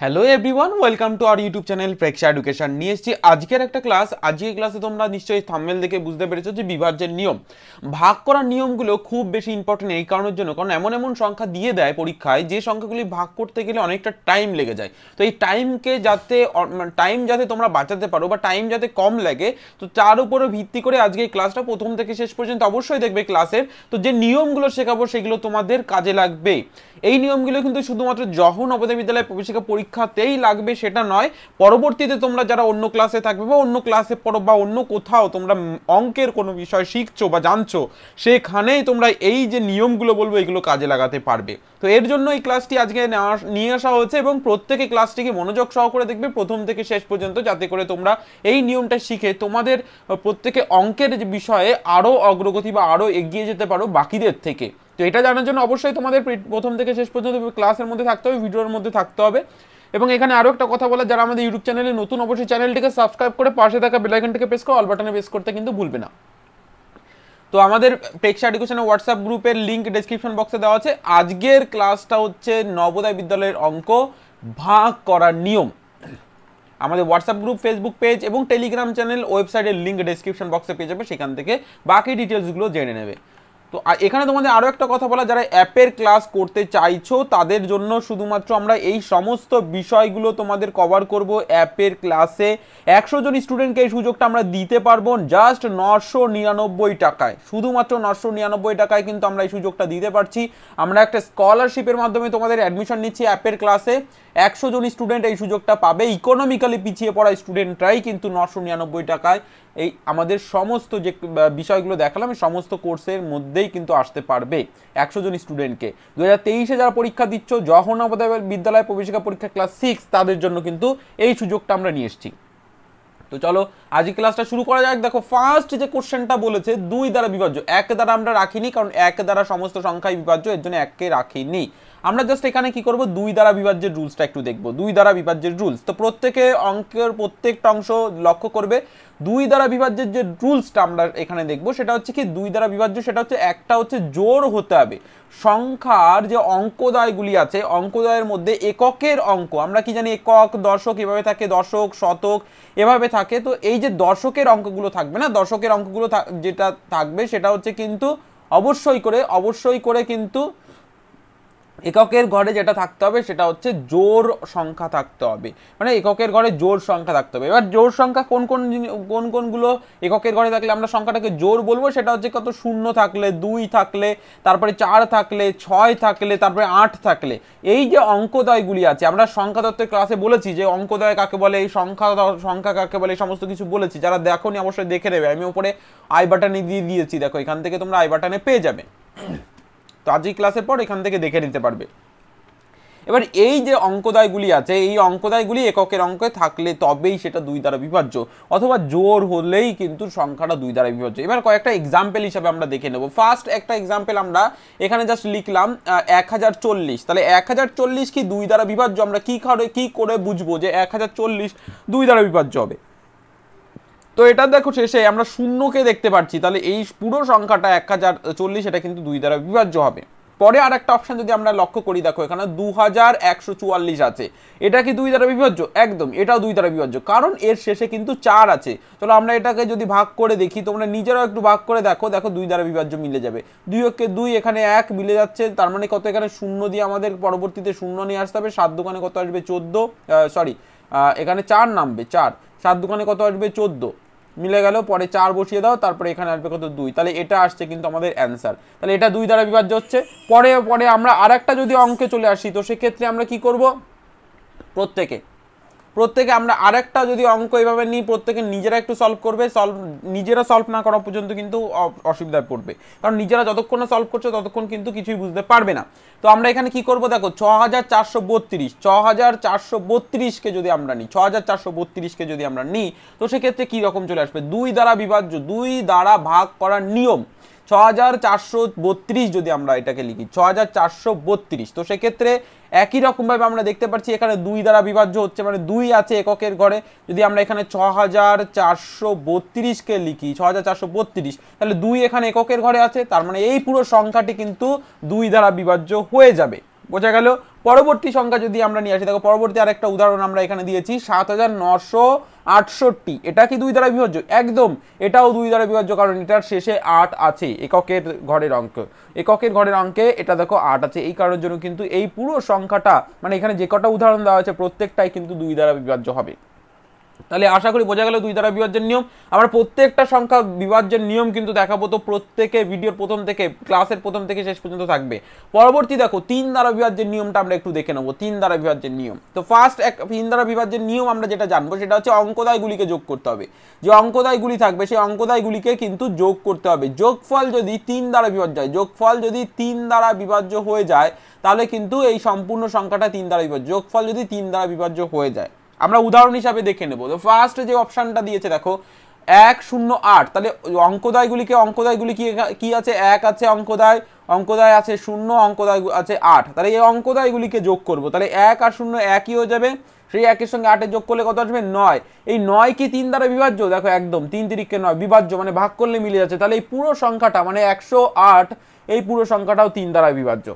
Hello everyone, welcome to our YouTube channel Preksha education. নিয়ে এসেছি আজকের একটা ক্লাস। আজকের ক্লাসে তোমরা নিশ্চয়ই থাম্বনেল দেখে বুঝতে পেরেছো যে বিভাজ্যের নিয়ম, ভাগ করার নিয়মগুলো খুব বেশি ইম্পর্টেন্ট এই কারণের জন্য, কারণ এমন এমন সংখ্যা দিয়ে দেয় পরীক্ষায় যে সংখ্যাগুলি ভাগ করতে গেলে অনেকটা টাইম লেগে যায়। তো এই টাইম যাতে তোমরা বাঁচাতে পারো বা টাইম যাতে কম লাগে, তো তার উপরে ভিত্তি করে আজকে এই ক্লাসটা প্রথম থেকে শেষ পর্যন্ত অবশ্যই দেখবে ক্লাসের। তো যে নিয়মগুলো শেখাবো সেগুলো তোমাদের কাজে লাগবে। এই নিয়মগুলো কিন্তু শুধুমাত্র যখন নবোদয় বিদ্যালয়ে প্রবেশিকা পরীক্ষাতেই লাগবে সেটা নয়, পরবর্তীতে তোমরা যারা অন্য ক্লাসে থাকবে বা অন্য ক্লাসে পড়ো বা অন্য কোথাও তোমরা অঙ্কের কোনো বিষয় শিখছো বা জানছো, সেখানেই তোমরা এই যে নিয়মগুলো বলবো এগুলো কাজে লাগাতে পারবে। তো এর জন্য এই ক্লাসটি আজকে নিয়ে আসা হয়েছে এবং প্রত্যেকে ক্লাসটিকে মনোযোগ সহকারে দেখবে প্রথম থেকে শেষ পর্যন্ত, যাতে করে তোমরা এই নিয়মটা শিখে তোমাদের প্রত্যেকে অঙ্কের যে বিষয়ে আরও অগ্রগতি বা আরও এগিয়ে যেতে পারো বাকিদের থেকে। তো এটা জানার জন্য অবশ্যই তোমাদের প্রথম থেকে শেষ পর্যন্ত ক্লাসের মধ্যে থাকতে হবে, ভিডিওর মধ্যে থাকতে হবে। এবং এখানে আরও একটা কথা বলা, যারা আমাদের ইউটিউব চ্যানেলে নতুন অবশ্যই চ্যানেলটিকে সাবস্ক্রাইব করে পাশে থাকা বেল আইকনটিকে প্রেস করে অল বাটনে প্রেস করতে কিন্তু ভুলবে না। তো আমাদের প্রেক্ষা এডুকেশনের হোয়াটসঅ্যাপ গ্রুপের লিঙ্ক ডেসক্রিপশন বক্সে দেওয়া আছে। আজকের ক্লাসটা হচ্ছে নবোদয় বিদ্যালয়ের অঙ্ক ভাগ করার নিয়ম। আমাদের হোয়াটসঅ্যাপ গ্রুপ, ফেসবুক পেজ এবং টেলিগ্রাম চ্যানেল, ওয়েবসাইটের লিঙ্ক ডেসক্রিপশন বক্সে পেয়ে যাবে, সেখান থেকে বাকি ডিটেলসগুলো জেনে নেবে। তো এখানে তোমাদের আরও একটা কথা বলা, যারা অ্যাপের ক্লাস করতে চাইছো তাদের জন্য শুধুমাত্র আমরা এই সমস্ত বিষয়গুলো তোমাদের কভার করব অ্যাপের ক্লাসে। 100 জন স্টুডেন্টকে এই সুযোগটা আমরা দিতে পারবো জাস্ট 999 টাকায়, শুধুমাত্র 999 টাকায় কিন্তু আমরা এই সুযোগটা দিতে পারছি। আমরা একটা স্কলারশিপের মাধ্যমে তোমাদের অ্যাডমিশন নিচ্ছি অ্যাপের ক্লাসে। 100 জন স্টুডেন্ট এই সুযোগটা পাবে। ইকোনমিক্যালি পিছিয়ে পড়া স্টুডেন্টরাই কিন্তু 999 টাকায় এই আমাদের সমস্ত যে বিষয়গুলো দেখালাম এই সমস্ত কোর্সের মধ্যেই কিন্তু আসতে পারবে 100 জন স্টুডেন্টকে। 2023-এ যারা পরীক্ষা দিচ্ছ, যখন নবোদয় বিদ্যালয় প্রবেশিকা পরীক্ষা ক্লাস 6, তাদের জন্য কিন্তু এই সুযোগটা আমরা নিয়ে এসেছি। তো চলো আজকে ক্লাসটা শুরু করা যাক। দেখো, ফার্স্ট যে কোশ্চেনটা বলেছে 2 দ্বারা বিভাজ্য। 1 দ্বারা আমরা রাখিনি, কারণ 1 দ্বারা সমস্ত সংখ্যাই বিভাজ্য, এর জন্য 1কে রাখিনি। আমরা জাস্ট এখানে কি করব, 2 দ্বারা বিভাজ্যের রুলসটা একটু দেখবো। 2 দ্বারা বিভাজ্যের রুলস, তো প্রত্যেকে অঙ্কের প্রত্যেকটা অংশ লক্ষ্য করবে। 2 দ্বারা বিভাজ্যের যে রুলসটা আমরা এখানে দেখবো সেটা হচ্ছে কি, 2 দ্বারা বিভাজ্য সেটা হচ্ছে একটা হচ্ছে জোড় হতে হবে। সংখ্যার যে অঙ্কদ্বয়গুলি আছে, অঙ্কদ্বয়ের মধ্যে এককের অঙ্ক, আমরা কি জানি একক, দশক এভাবে থাকে, দশক, শতক এভাবে থাকে। তো এই যে দশকের অঙ্কগুলো থাকবে না, দশকের অঙ্কগুলো যেটা থাকবে সেটা হচ্ছে কিন্তু অবশ্যই করে কিন্তু এককের ঘরে যেটা থাকতে হবে সেটা হচ্ছে জোড় সংখ্যা থাকতে হবে, মানে এককের ঘরে জোড় সংখ্যা থাকতে হবে। এবার জোড় সংখ্যা কোনগুলো এককের ঘরে থাকলে আমরা সংখ্যাটাকে জোড় বলবো, সেটা হচ্ছে কত, 0 থাকলে, 2 থাকলে, তারপরে 4 থাকলে, 6 থাকলে, তারপরে 8 থাকলে। এই যে অঙ্কদ্বয়গুলি আছে, আমরা সংখ্যা তত্ত্বের ক্লাসে বলেছি যে অঙ্কদ্বয় কাকে বলে, এই সংখ্যা কাকে বলে, এই সমস্ত কিছু বলেছি। যারা দেখোনি অবশ্যই দেখে নেবে, আমি উপরে আই বাটনে দিয়ে দিয়েছি, দেখো এখান থেকে তোমরা আই বাটনে পেয়ে যাবে। তো আজই ক্লাসের পর এখান থেকে দেখে নিতে পারবে। এবার এই যে অঙ্কদ্বয়গুলি আছে, এই অঙ্কদ্বয়গুলি এককের অঙ্কে থাকলে তবেই সেটা 2 দ্বারা বিভাজ্য, অথবা জোড় হলেই কিন্তু সংখ্যাটা 2 দ্বারা বিভাজ্য। এবার কয়েকটা এক্সাম্পল হিসাবে আমরা দেখে নেব। ফার্স্ট একটা এক্সাম্পল আমরা এখানে জাস্ট লিখলাম 1040। তাহলে 1040 কি 2 দ্বারা বিভাজ্য? আমরা কি করে বুঝবো যে 1040 2 দ্বারা বিভাজ্য হবে? তো এটা দেখো, শেষে আমরা শূন্যকে দেখতে পাচ্ছি, তাহলে এই পুরো সংখ্যাটা 1040 এটা কিন্তু 2 দ্বারা বিভাজ্য হবে। পরে আর একটা অপশন যদি আমরা লক্ষ্য করি, দেখো এখানে 2144 আছে, এটা কি 2 দ্বারা বিভাজ্য? একদম, এটাও 2 দ্বারা বিভাজ্য, কারণ এর শেষে কিন্তু 4 আছে। চলো আমরা এটাকে যদি ভাগ করে দেখি, তোমরা নিজেরাও একটু ভাগ করে দেখো, 2 দ্বারা বিভাজ্য মিলে যাবে। 2 কে 2, এখানে 1 মিলে যাচ্ছে, তার মানে কত, এখানে শূন্য দিয়ে আমাদের পরবর্তীতে শূন্য নিয়ে আসতে হবে। 7 দোকানে কত আসবে? 14, এখানে 4 নামবে, 4, 7 দোকানে কত আসবে? 14 মিলে গেল। পরে 4 বসিয়ে দাও, তারপরে এখানে আসবে কত? 2। তাহলে এটা আসছে কিন্তু আমাদের অ্যান্সার। তাহলে এটা 2 দ্বারা বিভাজ্য হচ্ছে। পরে আমরা আরেকটা যদি অঙ্কে চলে আসি, তো সেক্ষেত্রে আমরা কি করব, প্রত্যেকে আমরা আরেকটা যদি অঙ্ক এইভাবে নিই, প্রত্যেকে নিজেরা একটু সলভ করবে। নিজেরা সলভ না করা পর্যন্ত কিন্তু অসুবিধায় পড়বে, কারণ নিজেরা যতক্ষণ না সলভ করছো ততক্ষণ কিন্তু কিছুই বুঝতে পারবে না। তো আমরা এখানে কি করব, দেখো 6432কে যদি আমরা নিই, 6432কে যদি আমরা নিই, তো সেক্ষেত্রে কি রকম চলে আসবে? 2 দ্বারা বিভাজ্য, 2 দ্বারা ভাগ করার নিয়ম। 6432 যদি আমরা এটাকে লিখি 6432, তো সেক্ষেত্রে একই রকমভাবে আমরা দেখতে পাচ্ছি এখানে 2 দ্বারা বিভাজ্য হচ্ছে, মানে 2 আছে এককের ঘরে। যদি আমরা এখানে 6432কে লিখি 6432, তাহলে 2 এখানে এককের ঘরে আছে, তার মানে এই পুরো সংখ্যাটি কিন্তু 2 দ্বারা বিভাজ্য হয়ে যাবে। বোঝা গেল। পরবর্তী সংখ্যা যদি আমরা নিয়ে আসি, দেখো পরবর্তী আরেকটা উদাহরণ আমরা এখানে দিয়েছি 7968। এটা কি 2 দ্বারা বিভাজ্য? একদম, এটাও 2 দ্বারা বিভাজ্য, কারণ এটার শেষে 8 আছে, এককের ঘরের অঙ্ক, এককের ঘরের অঙ্কে এটা দেখো 8 আছে, এই কারণের জন্য কিন্তু এই পুরো সংখ্যাটা, মানে এখানে যে কটা উদাহরণ দেওয়া আছে প্রত্যেকটাই কিন্তু 2 দ্বারা বিভাজ্য হবে। তাহলে আশা করি বোঝা গেল 2 দ্বারা বিভাজ্যের নিয়ম। আমরা প্রত্যেকটা সংখ্যা বিভাজ্যের নিয়ম কিন্তু দেখাবো, তো প্রত্যেকে ভিডিওর প্রথম থেকে, ক্লাসের প্রথম থেকে শেষ পর্যন্ত থাকবে। পরবর্তী দেখো 3 দ্বারা বিভাজ্যের নিয়মটা আমরা একটু দেখে নেবো, 3 দ্বারা বিভাজ্যের নিয়ম। তো ফার্স্ট 3 দ্বারা বিভাজ্যের নিয়ম আমরা যেটা জানবো সেটা হচ্ছে অঙ্কদায়গুলিকে যোগ করতে হবে। যে অঙ্কদায়গুলি থাকবে সেই অঙ্কদায়গুলিকে কিন্তু যোগ করতে হবে। যোগফল যদি 3 দ্বারা বিভাজ্য হয়, যোগফল যদি 3 দ্বারা বিভাজ্য হয়ে যায় তাহলে কিন্তু এই সম্পূর্ণ সংখ্যাটা 3 দ্বারা বিভাজ্য, যোগফল যদি 3 দ্বারা বিভাজ্য হয়ে যায়। আমরা উদাহরণ হিসাবে দেখে নেব। তো ফার্স্ট যে অপশনটা দিয়েছে দেখো 108, তাহলে অঙ্কদায়গুলি কি আছে? 1 আছে অঙ্কদায়, অঙ্কদায় আছে 0, অঙ্কদায় আছে 8, তাহলে এই অঙ্কদায়গুলিকে যোগ করব। তাহলে 1 আর 0 একই হয়ে যাবে, সেই 1 সঙ্গে 8 যোগ করলে কত আসবে? 9। এই 9 কি 3 দ্বারা বিভাজ্য? দেখো একদম, 3 তিরিকে 9 বিভাজ্য, মানে ভাগ করলে মিলে যাচ্ছে। তাহলে এই পুরো সংখ্যাটা মানে 108, এই পুরো সংখ্যাটাও 3 দ্বারা বিভাজ্য।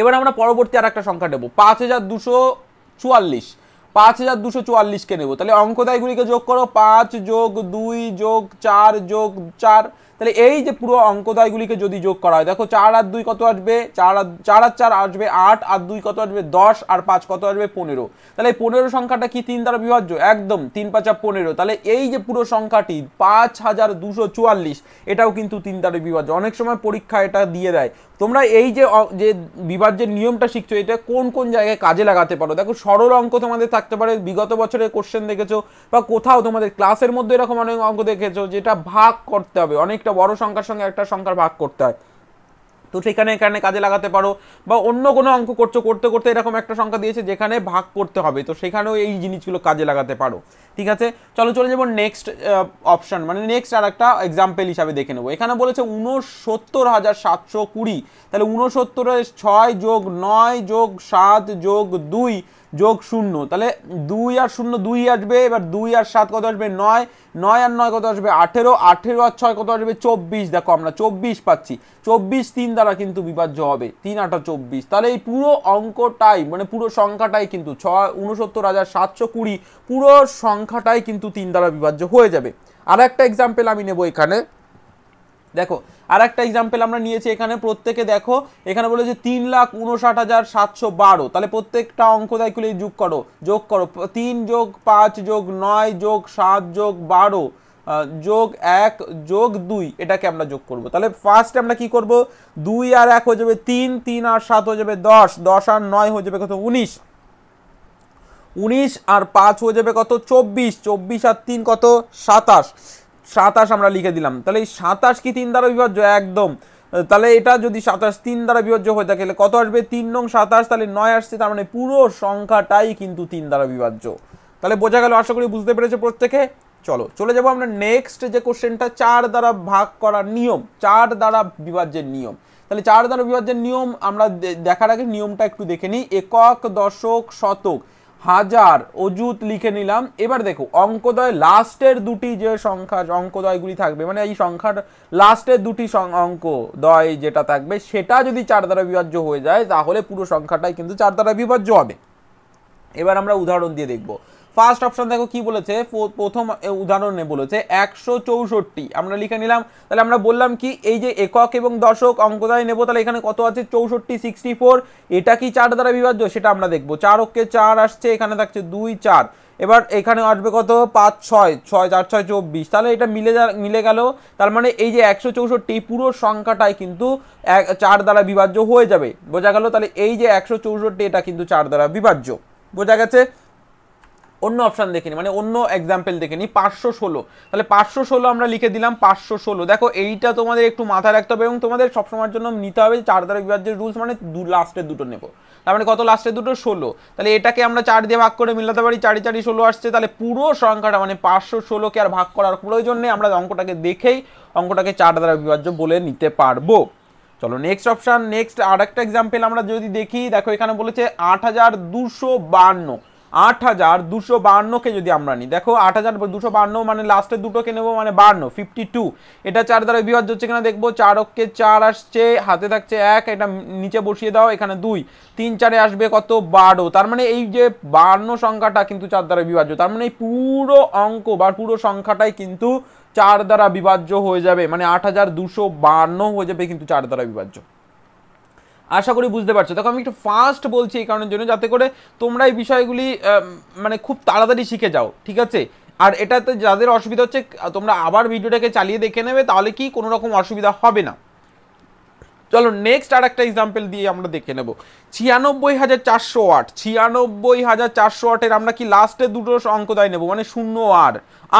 এবার আমরা পরবর্তী আর একটা সংখ্যা নেব 5244, 5244কে নেব। তাহলে অঙ্কদায়গুলিকে যোগ করো, 5 যোগ 2 যোগ 4 যোগ 4। তাহলে এই যে পুরো অঙ্কদায়গুলিকে যদি যোগ করা হয়, দেখো 4 আর 2 কত আসবে? 4 আর 4 আসবে 8, আর 2 কত আসবে? 10, আর 5 কত আসবে? 15। তাহলে এই 15 সংখ্যাটা কি 3 দ্বারা বিভাজ্য? একদম, 3 5 15। তাহলে এই যে পুরো সংখ্যাটি 5244, এটাও কিন্তু 3 দ্বারা বিভাজ্য। অনেক সময় পরীক্ষা এটা দিয়ে দেয়। তোমরা এই যে বিভাজ্যের নিয়মটা শিখছো, এটা কোন কোন জায়গায় কাজে লাগাতে পারো? দেখো সরল অঙ্ক তোমাদের থাকতে পারে, বিগত বছরের কোশ্চেন দেখেছো, বা কোথাও তোমাদের ক্লাসের মধ্যে এরকম অনেক অঙ্ক দেখেছো যেটা ভাগ করতে হবে, অনেকটা বড় সংখ্যার সঙ্গে একটা সংখ্যার ভাগ করতে হয়, তো সেখানে এখানে কাজে লাগাতে পারো। বা অন্য কোনো অঙ্ক করছো, করতে করতে এরকম একটা সংখ্যা দিয়েছে যেখানে ভাগ করতে হবে, তো সেখানেও এই জিনিসগুলো কাজে লাগাতে পারো। ঠিক আছে, চলো চলে যাবো নেক্সট অপশন, মানে নেক্সট আর একটা এক্সাম্পল হিসাবে দেখে নেবো। এখানে বলেছে 69,720, তাহলে 69 6 যোগ 9 যোগ 7 যোগ 2 যোগ 0, তাহলে 2 আর 0 2 আসবে। এবার 2 আর 7 কত আসবে? 9, 9 আর 9 কত আসবে? 18, 18 আর 6 কত আসবে? 24। দেখো আমরা 24 পাচ্ছি, 24 3 দ্বারা কিন্তু বিভাজ্য হবে, 3 8 24। তাহলে এই পুরো অঙ্কটাই, মানে পুরো সংখ্যাটাই কিন্তু 69,720, পুরো সংখ্যাটাই কিন্তু 3 দ্বারা বিভাজ্য হয়ে যাবে। আর একটা এক্সাম্পল আমি নেব এখানে, দেখো আর একটা এক্সাম্পল আমরা নিয়েছি এখানে, প্রত্যেকে দেখো এখানে বলে যে 3,59,712, তাহলে প্রত্যেকটা অঙ্কদায়গুলি যোগ করো, 3 যোগ 5 যোগ 9 যোগ 7 যোগ 12 যোগ 1 যোগ 2, এটাকে আমরা যোগ করব। তাহলে ফার্স্ট আমরা কি করব? 2 আর 1 হয়ে যাবে 3, 3 আর 7 হয়ে যাবে 10, 10 আর 9 হয়ে যাবে কত? 19, 19 আর 5 হয়ে যাবে কত? 24, 24 আর 3 কত? 27, 27 আমরা লিখে দিলাম। তাহলে এই 27 কি 3 দ্বারা বিভাজ্য? একদম। তাহলে এটা যদি 27 3 দ্বারা বিভাজ্য হয়ে থাকে কত আসবে? 3 নং 27, তাহলে 9 আসছে, তার মানে পুরো সংখ্যাটাই কিন্তু 3 দ্বারা বিভাজ্য। তাহলে বোঝা গেল, আশা করি বুঝতে পেরেছো প্রত্যেকে। চলো চলে যাবো আমরা নেক্সট যে কোশ্চেনটা, 4 দ্বারা ভাগ করার নিয়ম, 4 দ্বারা বিভাজ্যের নিয়ম। তাহলে 4 দ্বারা বিভাজ্যের নিয়ম আমরা দেখার আগে নিয়মটা একটু দেখে নিই। একক, দশক, শতক, হাজার, অযুত লিখে নিলাম। এবার দেখো অঙ্কদয় লাস্টের দুটি যে সংখ্যা অঙ্কদয়গুলি থাকবে, মানে এই সংখ্যার লাস্টের দুটি অঙ্কদয় যেটা থাকবে সেটা যদি 4 দ্বারা বিভাজ্য হয়ে যায় তাহলে পুরো সংখ্যাটাই কিন্তু 4 দ্বারা বিভাজ্য হবে। এবার আমরা উদাহরণ দিয়ে দেখবো। ফার্স্ট অপশন দেখো কি বলেছে, প্রথম উদাহরণে বলেছে 164, আমরা লিখে নিলাম। তাহলে আমরা বললাম কি, এই যে একক এবং দশক অঙ্কদায় নেব, তাহলে এখানে কত আছে? 64, 64, এটা কি 4 দ্বারা বিভাজ্য সেটা আমরা দেখবো। 4 অক্ষে 4 আসছে, এখানে থাকছে 2 4, এবার এখানে আসবে কত? 5 6, 6 4 6 24, তাহলে এটা মিলে গেল। তার মানে এই যে 164 পুরো সংখ্যাটাই কিন্তু 4 দ্বারা বিভাজ্য হয়ে যাবে, বোঝা গেল। তাহলে এই যে 164 এটা কিন্তু 4 দ্বারা বিভাজ্য, বোঝা গেছে। অন্য অপশন দেখে নি, মানে অন্য এক্সাম্পল দেখে নি 516, তাহলে 516 আমরা লিখে দিলাম। 516 দেখো এইটা তোমাদের একটু মাথায় রাখতে হবে এবং তোমাদের সবসময়ের জন্য নিতে হবে 4 দ্বারা বিভাজ্যের রুলস, মানে লাস্টের দুটো নেব, তার মানে কত? লাস্টের দুটো 16, তাহলে এটাকে আমরা 4 দিয়ে ভাগ করে মিলাতে পারি, 4 4 16 আসছে। তাহলে পুরো সংখ্যাটা মানে 516কে আর ভাগ করার প্রয়োজন নেই, আমরা অঙ্কটাকে দেখেই অঙ্কটাকে 4 দ্বারা বিভাজ্য বলে নিতে পারবো। চলো নেক্সট অপশন, নেক্সট আর একটা এক্সাম্পল আমরা যদি দেখি, দেখো এখানে বলেছে 8252, 8252কে যদি আমরা নিই, দেখো 8252 মানে লাস্টের দুটোকে নেবো মানে 52, 52, এটা 4 দ্বারা বিভাজ্য হচ্ছে কিনা দেখবো। 4 অক্ষে 4 আসছে, হাতে থাকছে 1, এটা নিচে বসিয়ে দাও, এখানে 2, 3 4-এ আসবে কত 12। তার মানে এই যে 52 সংখ্যাটা কিন্তু 4 দ্বারা বিভাজ্য, তার মানে এই পুরো অঙ্ক বা পুরো সংখ্যাটাই কিন্তু 4 দ্বারা বিভাজ্য হয়ে যাবে, মানে 8252 হয়ে যাবে কিন্তু 4 দ্বারা বিভাজ্য। আশা করি বুঝতে পারছো। দেখো আমি একটু ফাস্ট বলছি এই কারণের জন্য যাতে করে তোমরা এই বিষয়গুলি মানে খুব তাড়াতাড়ি শিখে যাও, ঠিক আছে। আর এটাতে যাদের অসুবিধা হচ্ছে তোমরা আবার ভিডিওটাকে চালিয়ে দেখে নেবে, তাহলে কি কোনো রকম অসুবিধা হবে না। চলো নেক্সট আর একটা এক্সাম্পল দিয়ে আমরা দেখে নেব। 96,408, 96,408-এর আমরা কি লাস্টের দুটো অঙ্কদায় নেব, মানে 0 আর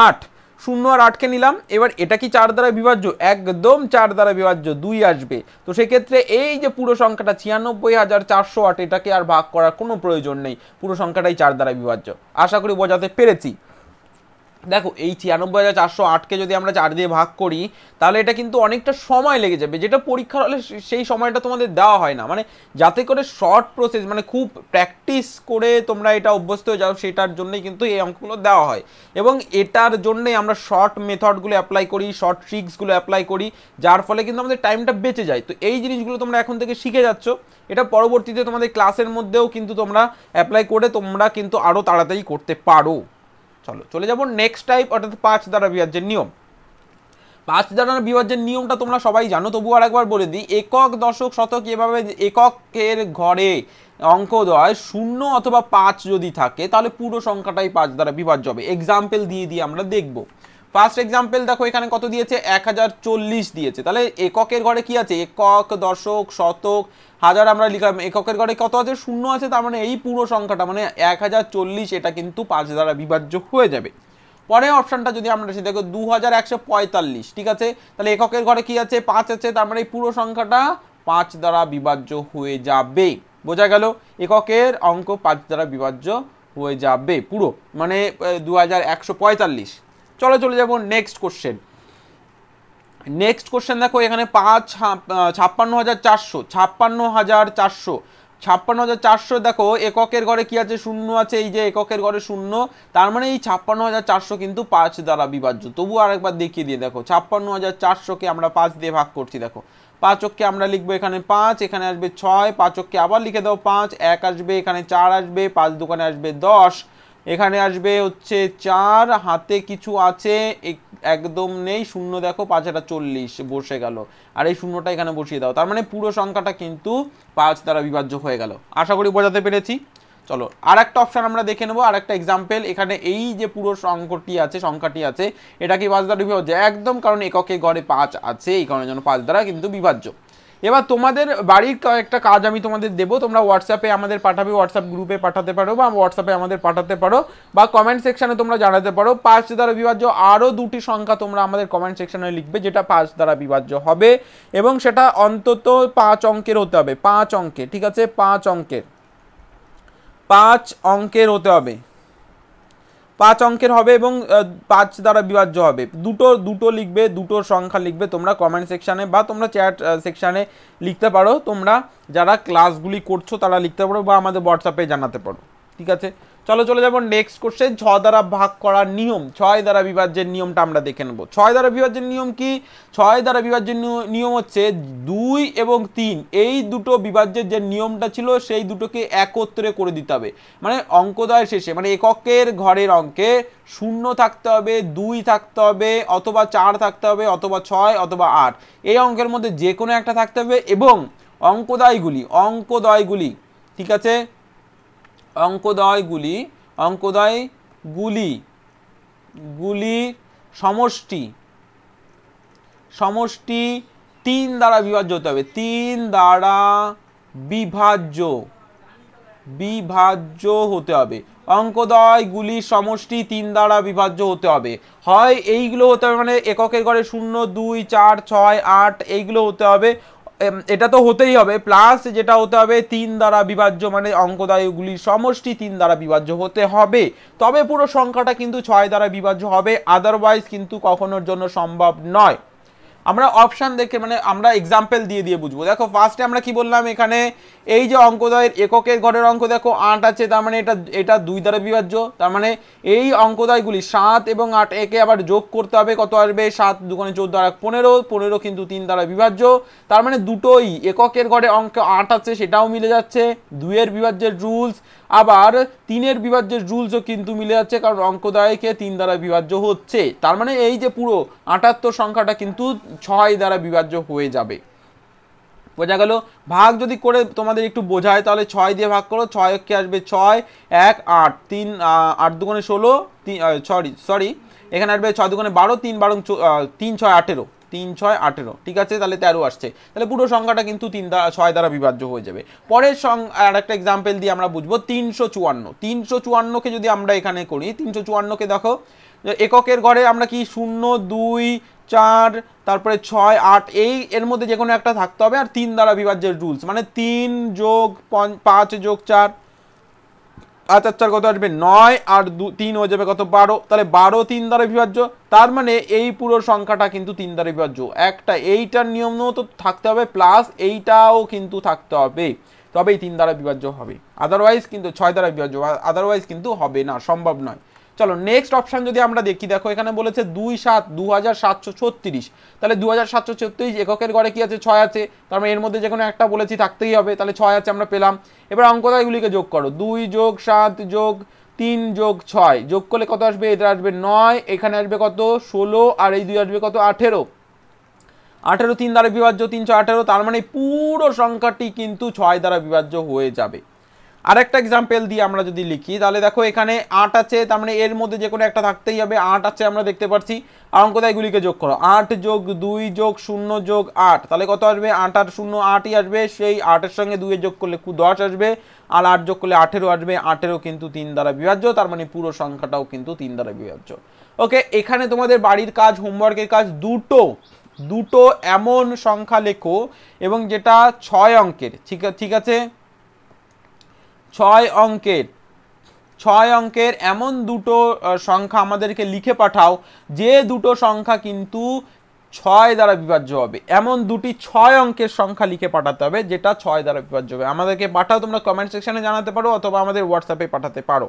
8, 0 আর 8কে নিলাম। এবার এটা কি 4 দ্বারা বিভাজ্য? একদম 4 দ্বারা বিভাজ্য, 2 আসবে। তো সেক্ষেত্রে এই যে পুরো সংখ্যাটা 96,408, এটাকে আর ভাগ করার কোনো প্রয়োজন নেই, পুরো সংখ্যাটাই 4 দ্বারা বিভাজ্য। আশা করি বোঝাতে পেরেছি। দেখো এই 96,408কে যদি আমরা 4 দিয়ে ভাগ করি তাহলে এটা কিন্তু অনেকটা সময় লেগে যাবে, যেটা পরীক্ষার হলে সেই সময়টা তোমাদের দেওয়া হয় না। মানে যাতে করে শর্ট প্রসেস, মানে খুব প্র্যাকটিস করে তোমরা এটা অভ্যস্ত হয়ে যাও, সেটার জন্যই কিন্তু এই অঙ্কগুলো দেওয়া হয়। এবং এটার জন্যই আমরা শর্ট মেথডগুলো অ্যাপ্লাই করি, শর্ট ট্রিক্সগুলো অ্যাপ্লাই করি, যার ফলে কিন্তু আমাদের টাইমটা বেঁচে যায়। তো এই জিনিসগুলো তোমরা এখন থেকে শিখে যাচ্ছ, এটা পরবর্তীতে তোমাদের ক্লাসের মধ্যেও কিন্তু তোমরা অ্যাপ্লাই করে তোমরা কিন্তু আরও তাড়াতাড়ি করতে পারো। চলো চলে যাব নেক্সট টাইপ, অর্থাৎ 5 দ্বারা বিভাজ্যের নিয়ম। 5 দ্বারা বিভাজ্যের নিয়মটা তোমরা সবাই জানো, তবু আর একবার বলে দিই। একক, দশক, শতক, এভাবে এককের ঘরে অঙ্কদ্বয় 0 অথবা 5 যদি থাকে তাহলে পুরো সংখ্যাটাই 5 দ্বারা বিভাজ্য হবে। এক্সাম্পল দিয়ে দিয়ে আমরা দেখব। ফার্স্ট এক্সাম্পল দেখো এখানে কত দিয়েছে, 1040 দিয়েছে। তাহলে এককের ঘরে কি আছে, একক, দশক, শতক, হাজার আমরা লিখলাম, এককের ঘরে কত আছে, 0 আছে। তার মানে এই পুরো সংখ্যাটা মানে 1040, এটা কিন্তু 5 দ্বারা বিভাজ্য হয়ে যাবে। পরের অপশনটা যদি আমরা দেখো 2145, ঠিক আছে। তাহলে এককের ঘরে কি আছে, 5 আছে, তার মানে এই পুরো সংখ্যাটা 5 দ্বারা বিভাজ্য হয়ে যাবে। বোঝা গেল, এককের অঙ্ক 5 দ্বারা বিভাজ্য হয়ে যাবে পুরো, মানে 2145। চলো চলে যাব নেক্সট কোশ্চেন। নেক্সট কোশ্চেন দেখো এখানে 56,400, 56,400 দেখো এককের ঘরে কি আছে, 0 আছে। এই যে এককের ঘরে 0, তার মানে এই 56,400 কিন্তু 5 দ্বারা বিভাজ্য। তবু আরেকবার দেখিয়ে দিয়ে দেখো, 56,400কে আমরা 5 দিয়ে ভাগ করছি। দেখো 5 অক্ষে আমরা লিখবো এখানে 5, এখানে আসবে 6, 5 অক্ষে আবার লিখে দাও 5, 1 আসবে, এখানে 4 আসবে, 5 দোকানে আসবে 10, এখানে আসবে হচ্ছে 4, হাতে কিছু আছে একদম নেই, 0 দেখো 5 এটা 40 বসে গেল, আর এই 0টা এখানে বসিয়ে দাও। তার মানে পুরো সংখ্যাটা কিন্তু 5 দ্বারা বিভাজ্য হয়ে গেল। আশা করি বোঝাতে পেরেছি। চলো আর একটা অপশন আমরা দেখে নেবো, আর একটা এক্সাম্পল। এখানে এই যে পুরো সংখ্যাটি আছে এটা কি 5 দ্বারা বিভাজ্য? একদম, কারণ এককের ঘরে 5 আছে, এই কারণের জন্য 5 দ্বারা কিন্তু বিভাজ্য। এবার তোমাদের বাড়ির একটা কাজ আমি তোমাদের দেবো, তোমরা হোয়াটসঅ্যাপে আমাদের পাঠাবে, হোয়াটসঅ্যাপ গ্রুপে পাঠাতে পারো, বা হোয়াটসঅ্যাপে আমাদের পাঠাতে পারো, বা কমেন্ট সেকশনে তোমরা জানাতে পারো 5 দ্বারা বিভাজ্য আরও 2টি সংখ্যা তোমরা আমাদের কমেন্ট সেকশনে লিখবে যেটা 5 দ্বারা বিভাজ্য হবে, এবং সেটা অন্তত 5 অঙ্কের হতে হবে, 5 অঙ্কের, ঠিক আছে, 5 অঙ্কের হতে হবে, 5 অঙ্কের হবে, এবং 5 দ্বারা বিভাজ্য হবে। দুটো লিখবে, দুটো সংখ্যা লিখবে তোমরা কমেন্ট সেকশানে, বা তোমরা চ্যাট সেকশানে লিখতে পারো, তোমরা যারা ক্লাসগুলি করছো তারা লিখতে পারো, বা আমাদের হোয়াটসঅ্যাপে জানাতে পারো, ঠিক আছে। চলো চলে যাবো নেক্সট কোশ্চেন, 6 দ্বারা ভাগ করার নিয়ম। 6 দ্বারা বিভাজ্যের নিয়মটা আমরা দেখে নেব। 6 দ্বারা বিভাজ্যের নিয়ম কি? 6 দ্বারা বিভাজ্যের নিয়ম হচ্ছে 2 এবং 3, এই দুটো বিভাজ্যের যে নিয়মটা ছিল সেই দুটোকে একত্রে করে দিতে হবে। মানে অঙ্কদ্বয়ের শেষে, মানে এককের ঘরের অঙ্কে 0 থাকতে হবে, 2 থাকতে হবে, অথবা 4 থাকতে হবে, অথবা 6, অথবা 8, এই অঙ্কের মধ্যে যে কোনো একটা থাকতে হবে। এবং অঙ্কদ্বয়গুলি, ঠিক আছে, অঙ্কদ্বয়গুলি সমষ্টি 3 দ্বারা বিভাজ্য হতে হবে, 3 দ্বারা বিভাজ্য হতে হবে। অঙ্কদ্বয়গুলি সমষ্টি 3 দ্বারা বিভাজ্য হতে হবে। হয় এইগুলো হতে হবে, মানে এককের ঘরে 0, 2, 4, 6, 8 এইগুলো হতে হবে, এটা তো হতেই হবে, প্লাস যেটা হতে হবে 3 দ্বারা বিভাজ্য, মানে অঙ্কদ্বয়গুলি সমষ্টি 3 দ্বারা বিভাজ্য হতে হবে, তবে পুরো সংখ্যাটা কিন্তু 6 দ্বারা বিভাজ্য হবে, আদারওয়াইজ কিন্তু কখনোর জন্য সম্ভব নয়। আমরা অপশান দেখে মানে আমরা এক্সাম্পল দিয়ে দিয়ে বুঝবো। দেখো ফার্স্টে আমরা কি বললাম, এখানে এই যে অঙ্কোদয়ের এককের ঘরের অঙ্ক দেখো 8 আছে, তার মানে এটা 2 দ্বারা বিভাজ্য। তার মানে এই অঙ্কোদয়গুলি 7 এবং 8 একে আবার যোগ করতে হবে, কত আসবে 7 দুগুণে 14 আর 15, 15 কিন্তু 3 দ্বারা বিভাজ্য। তার মানে দুটোই এককের ঘরে অঙ্ক 8 আছে সেটাও মিলে যাচ্ছে, 2 এর বিভাজ্যের রুলস আবার 3 এর বিভাজ্যের রুলসও কিন্তু মিলে যাচ্ছে, কারণ অঙ্কোদয়কে 3 দ্বারা বিভাজ্য হচ্ছে। তার মানে এই যে পুরো 78 সংখ্যাটা কিন্তু 6 দ্বারা বিভাজ্য হয়ে যাবে। বোঝা গেল? ভাগ যদি করে তোমাদের একটু বোঝায় তাহলে 6 দিয়ে ভাগ করো, 6 কে আসবে 6, 1 8, 3 8 দুগুণে 16, সরি এখানে আসবে 6 দুগুণে 12, 3 12 3 6 18, 3 6 18, ঠিক আছে, তাহলে 13 আসছে। তাহলে পুরো সংখ্যাটা কিন্তু 6 দ্বারা বিভাজ্য হয়ে যাবে। পরের আর একটা এক্সাম্পল দিয়ে আমরা বুঝবো 354। 354কে যদি আমরা এখানে করি, 354কে দেখো এককের ঘরে আমরা কি 0 2 4 তারপরে 6 8 এই এর মধ্যে যে কোনো একটা থাকতে হবে, আর 3 দ্বারা বিভাজ্যের রুলস মানে 3 যোগ 5 যোগ 4, 5 আর 4 কত আসবে 9, আর 3 হয়ে যাবে কত 12, তাহলে 12 3 দ্বারা বিভাজ্য। তার মানে এই পুরো সংখ্যাটা কিন্তু 3 দ্বারা বিভাজ্য। একটা এইটার নিয়ম তো থাকতে হবে, প্লাস এইটাও কিন্তু থাকতে হবে, তবেই 3 দ্বারা বিভাজ্য হবে, আদারওয়াইজ কিন্তু 6 দ্বারা বিভাজ্য, আদারওয়াইজ কিন্তু হবে না, সম্ভব নয়। চলো নেক্সট অপশন যদি আমরা দেখি, দেখো এখানে বলেছে 2736, তাহলে 2736 এককের ঘরে কি আছে 6 আছে, তার মানে এর মধ্যে যে কোনো একটা বলেছি থাকতেই হবে, তাহলে 6 আছে আমরা পেলাম। এবার অঙ্কোদয়গুলিকে যোগ করো, 2 যোগ 7 যোগ 3 যোগ 6 যোগ করলে কত আসবে, এটা আসবে 9, এখানে আসবে কত 16, আর এই 2 আসবে কত 18, 18 3 দ্বারা বিভাজ্য, 318, তার মানে পুরো সংখ্যাটি কিন্তু 6 দ্বারা বিভাজ্য হয়ে যাবে। আরেকটা এক্সাম্পল দিয়ে আমরা যদি লিখি, তাহলে দেখো এখানে 8 আছে, তার মানে এর মধ্যে যে কোনো একটা থাকতেই হবে, 8 আছে আমরা দেখতে পাচ্ছি। অঙ্কোদয়গুলিকে যোগ করো, 8 যোগ 2 যোগ 0 যোগ 8, তাহলে কত আসবে 8 আর 0 8ই আসবে, সেই 8 এর সঙ্গে 2 এর যোগ করলে 10 আসবে, আর 8 যোগ করলে 18 আসবে, 18 কিন্তু 3 দ্বারা বিভাজ্য, তার মানে পুরো সংখ্যাটাও কিন্তু 3 দ্বারা বিভাজ্য। ওকে, এখানে তোমাদের বাড়ির কাজ, হোমওয়ার্কের কাজ, দুটো এমন সংখ্যা লেখো এবং যেটা 6 অঙ্কের, ঠিক আছে, 6 অঙ্কের এমন দুটো সংখ্যা আমাদেরকে লিখে পাঠাও যে দুটো সংখ্যা কিন্তু 6 দ্বারা বিভাজ্য হবে। এমন দুটি 6 অঙ্কের সংখ্যা লিখে পাঠাতে হবে যেটা 6 দ্বারা বিভাজ্য হবে। আমাদেরকে পাঠাও, তোমরা কমেন্ট সেকশনে জানাতে পারো অথবা আমাদের হোয়াটসঅ্যাপে পাঠাতে পারো।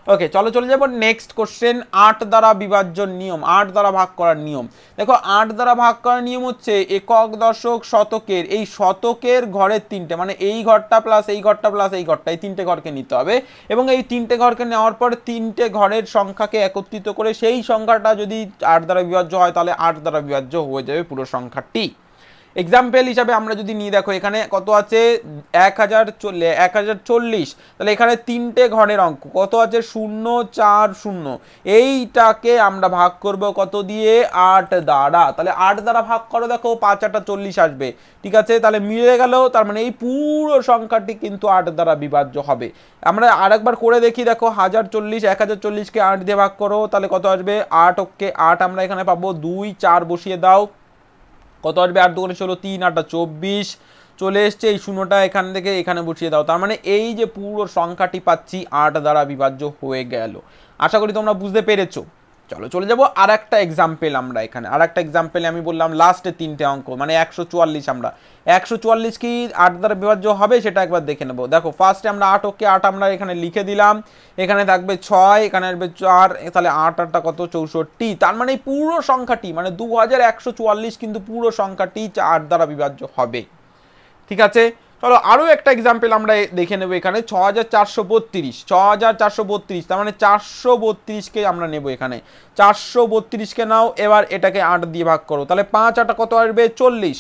ওকে, চলে যাব নেক্সট কোশ্চেন, 8 দ্বারা বিভাজ্য নিয়ম, 8 দ্বারা ভাগ করার নিয়ম। দেখো 8 দ্বারা ভাগ করার নিয়ম হচ্ছে একক, দশক, শতকের, এই শতকের ঘরের 3টে, মানে এই ঘরটা প্লাস এই ঘরটা প্লাস এই ঘরটা, এই 3টে ঘরকে নিতে হবে, এবং এই 3টে ঘরকে নেওয়ার পর 3টে ঘরের সংখ্যাকে একত্রিত করে সেই সংখ্যাটা যদি 8 দ্বারা বিভাজ্য হয় তাহলে 8 দ্বারা বিভাজ্য হয়ে যাবে পুরো সংখ্যাটি। এক্সাম্পল হিসাবে আমরা যদি নিয়ে, দেখো এখানে কত আছে 1040, তাহলে এখানে 3টে ঘরের অঙ্ক কত আছে 0 4 0, এইটাকে আমরা ভাগ করব কত দিয়ে 8 দ্বারা, তাহলে 8 দ্বারা ভাগ করো, দেখো 5 8 40 আসবে, ঠিক আছে, তাহলে মিলে গেল, তার মানে এই পুরো সংখ্যাটি কিন্তু 8 দ্বারা বিভাজ্য হবে। আমরা আরেকবার করে দেখি, দেখো 1040কে 8 দিয়ে ভাগ করো, তাহলে কত আসবে 8, ওকে 8 আমরা এখানে পাবো, 2 4 বসিয়ে দাও, কত আসবে 8 দুগুণে 16, 3 8 24 চলে এসছে, এই শূন্যটা এখান থেকে এখানে বসিয়ে দাও, তার মানে এই যে পুরো সংখ্যাটি পাচ্ছি 8 দ্বারা বিভাজ্য হয়ে গেল। আশা করি তোমরা বুঝতে পেরেছো। চলে যাব আর একটা এক্সাম্পল, আমরা এখানে আর একটা এক্সাম্পলে আমি বললাম লাস্টে 3টে অঙ্ক মানে 144, আমরা 144 কি 8 দ্বারা বিভাজ্য হবে সেটা একবার দেখে নেব। দেখো ফার্স্টে আমরা 8, ওকে 8 আমরা এখানে লিখে দিলাম, এখানে থাকবে 6, এখানে আসবে 4, তাহলে 8 8টা কত 64, তার মানে পুরো সংখ্যাটি মানে 2144 কিন্তু পুরো সংখ্যাটি 8 দ্বারা বিভাজ্য হবে, ঠিক আছে। চলো আরও একটা এক্সাম্পল আমরা দেখে নেব, এখানে 6432, তার মানে 432কে আমরা নেব, এখানে 432কে নাও, এবার এটাকে 8 দিয়ে ভাগ করো, তাহলে 5 8 কত আসবে 40,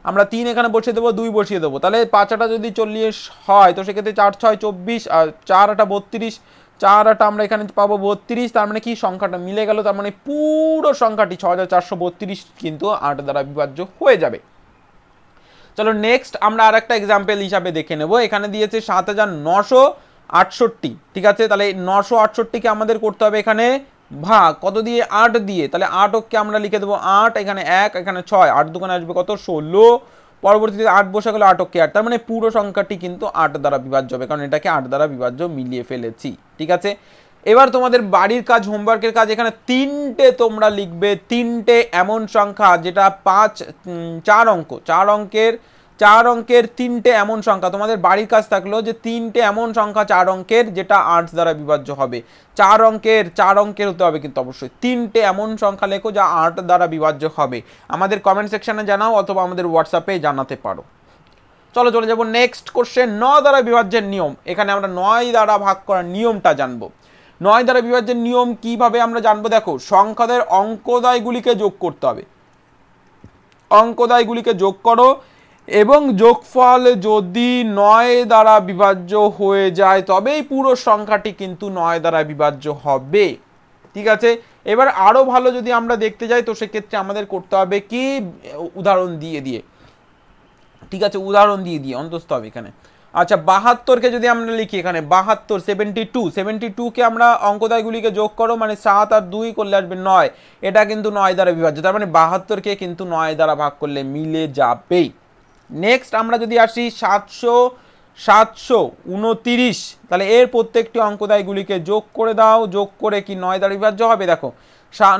আমরা 3 এখানে বসিয়ে দেবো, 2 বসিয়ে দেবো, তাহলে 5 8 যদি 40 হয় তো সেক্ষেত্রে 4 6 24 আর 4 8 32, 4 8 আমরা এখানে পাবো 32, তার মানে কি সংখ্যাটা মিলে গেল, তার মানে পুরো সংখ্যাটি 6432 কিন্তু 8 দ্বারা বিভাজ্য হয়ে যাবে। চলো নেক্সট আমরা আর একটা এক্সাম্পল হিসাবে দেখে নেব, এখানে দিয়েছে 7968, ঠিক আছে, তাহলে 968কে আমাদের করতে হবে এখানে ভাগ কত দিয়ে 8 দিয়ে, তাহলে 8কে আমরা লিখে দেবো 8, এখানে 1 এখানে 6, 8 দুগুণে আসবে কত 16, পরবর্তীতে 8 বসে গেল 8কে 8, তার মানে পুরো সংখ্যাটি কিন্তু 8 দ্বারা বিভাজ্য হবে, কারণ এটাকে 8 দ্বারা বিভাজ্য মিলিয়ে ফেলেছি, ঠিক আছে। এবার তোমাদের বাড়ির কাজ, হোমওয়ার্কের কাজ, এখানে 3টে তোমরা লিখবে, 3টে এমন সংখ্যা যেটা 4 অঙ্কের 3টে এমন সংখ্যা। তোমাদের বাড়ির কাজ থাকলো যে 3টে এমন সংখ্যা 4 অঙ্কের যেটা 8 দ্বারা বিভাজ্য হবে। 4 অঙ্কের হতে হবে কিন্তু অবশ্যই। 3টে এমন সংখ্যা লেখো যা 8 দ্বারা বিভাজ্য হবে। আমাদের কমেন্ট সেকশনে জানাও অথবা আমাদের হোয়াটসঅ্যাপে জানাতে পারো। চলো চলে যাবো নেক্সট কোশ্চেন, 9 দ্বারা বিভাজ্যের নিয়ম। এখানে আমরা 9 দ্বারা ভাগ করার নিয়মটা জানবো। 9 দ্বারা বিভাজ্যের নিয়ম কিভাবে আমরা জানবো? দেখো, সংখ্যাদের অঙ্কোদয়গুলিকে যোগ করতে হবে। অঙ্কোদয়গুলিকে যোগ করো এবং যোগফল যদি 9 দ্বারা বিভাজ্য হয়ে যায় তবেই পুরো সংখ্যাটি কিন্তু 9 দ্বারা বিভাজ্য হবে। ঠিক আছে, এবার আরো ভালো যদি আমরা দেখতে যাই তো সেক্ষেত্রে আমাদের করতে হবে কি, উদাহরণ দিয়ে দিয়ে। ঠিক আছে, উদাহরণ দিয়ে দিয়ে অন্তস্থ হবে এখানে। আচ্ছা, 72কে যদি আমরা লিখি এখানে 72, 72কে আমরা অঙ্কোদয়গুলিকে যোগ করো, মানে 7 আর 2 করলে আসবে 9। এটা কিন্তু 9 দ্বারা বিভাজ্য, তার মানে 72কে কিন্তু 9 দ্বারা ভাগ করলে মিলে যাবেই। নেক্সট আমরা যদি আসি 729, তাহলে এর প্রত্যেকটি অঙ্কোদয়গুলিকে যোগ করে দাও, যোগ করে কি 9 দ্বারা বিভাজ্য হবে? দেখো,